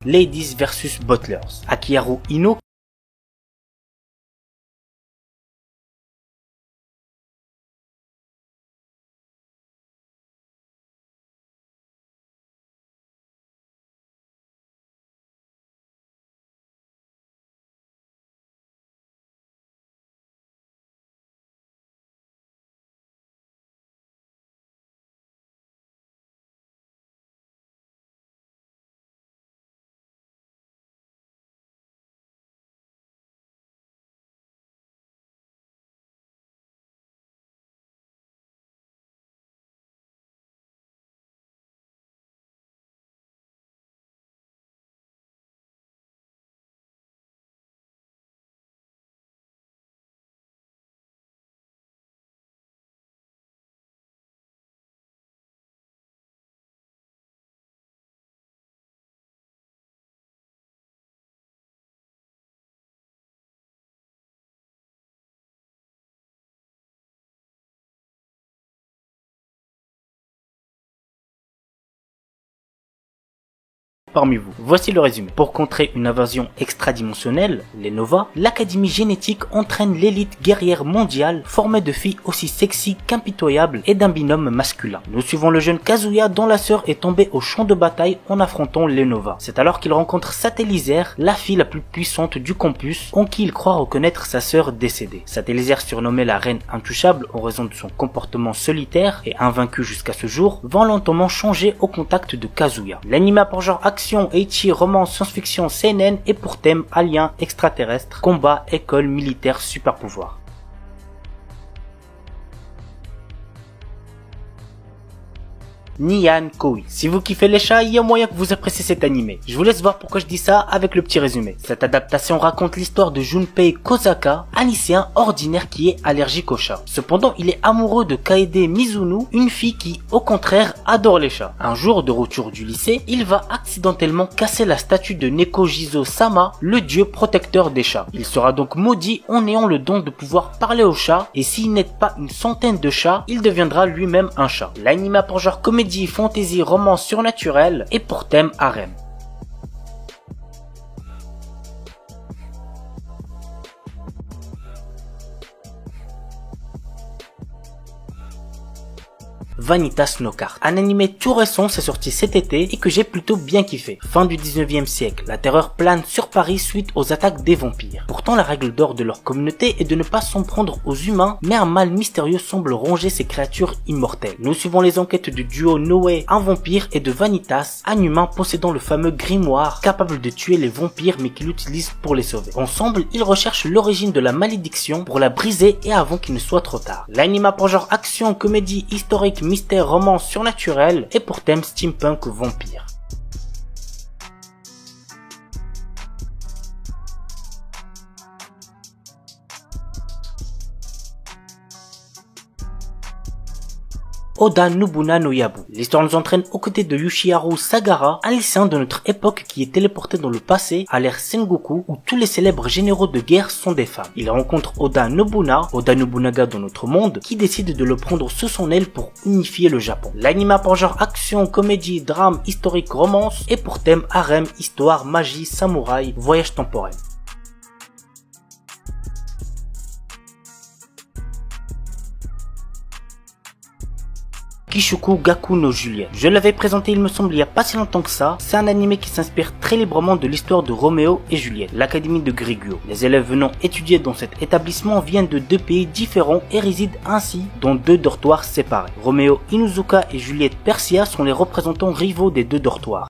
Ladies vs Butlers. Akiharu Ino parmi vous. Voici le résumé. Pour contrer une invasion extradimensionnelle, les Nova, l'Académie génétique entraîne l'élite guerrière mondiale formée de filles aussi sexy qu'impitoyables et d'un binôme masculin. Nous suivons le jeune Kazuya dont la sœur est tombée au champ de bataille en affrontant les Nova. C'est alors qu'il rencontre Satelliser, la fille la plus puissante du campus, en qui il croit reconnaître sa sœur décédée. Satelliser, surnommée la reine intouchable en raison de son comportement solitaire et invaincu jusqu'à ce jour, va lentement changer au contact de Kazuya. L'anime pour genre action, ecchi, romance, science-fiction, seinen et pour thème alien, extraterrestre, combat, école, militaire, super pouvoir. Nyan Koi. Si vous kiffez les chats, il y a moyen que vous appréciez cet animé. Je vous laisse voir pourquoi je dis ça avec le petit résumé. Cette adaptation raconte l'histoire de Junpei Kosaka, un lycéen ordinaire qui est allergique aux chats. Cependant, il est amoureux de Kaede Mizunu, une fille qui, au contraire, adore les chats. Un jour, de retour du lycée, il va accidentellement casser la statue de Nekojizo-sama, le dieu protecteur des chats. Il sera donc maudit en ayant le don de pouvoir parler aux chats, et s'il n'aide pas une centaine de chats, il deviendra lui-même un chat. L'anime a pour genre comédie, fantasy, romance surnaturelle et pour thème harem. Vanitas no Card. Un animé tout récent s'est sorti cet été et que j'ai plutôt bien kiffé. Fin du 19e siècle, la terreur plane sur Paris suite aux attaques des vampires. Pourtant, la règle d'or de leur communauté est de ne pas s'en prendre aux humains, mais un mal mystérieux semble ronger ces créatures immortelles. Nous suivons les enquêtes du duo Noé, un vampire, et de Vanitas, un humain possédant le fameux grimoire, capable de tuer les vampires mais qui l'utilise pour les sauver. Ensemble, ils recherchent l'origine de la malédiction pour la briser et avant qu'il ne soit trop tard. L'anime a pour genre action, comédie, historique, mystère, romance surnaturelle et pour thème steampunk vampire. Oda Nobuna no Yabu. L'histoire nous entraîne aux côtés de Yoshiharu Sagara, un lycéen de notre époque qui est téléporté dans le passé à l'ère Sengoku où tous les célèbres généraux de guerre sont des femmes. Il rencontre Oda Nobunaga dans notre monde, qui décide de le prendre sous son aile pour unifier le Japon. L'anime a pour genre action, comédie, drame, historique, romance et pour thème harem, histoire, magie, samouraï, voyage temporel. Kishuku Gaku no Juliet. Je l'avais présenté il me semble il y a pas si longtemps que ça. C'est un animé qui s'inspire très librement de l'histoire de Roméo et Juliette, l'académie de Grigio. Les élèves venant étudier dans cet établissement viennent de deux pays différents et résident ainsi dans deux dortoirs séparés. Roméo Inuzuka et Juliette Persia sont les représentants rivaux des deux dortoirs.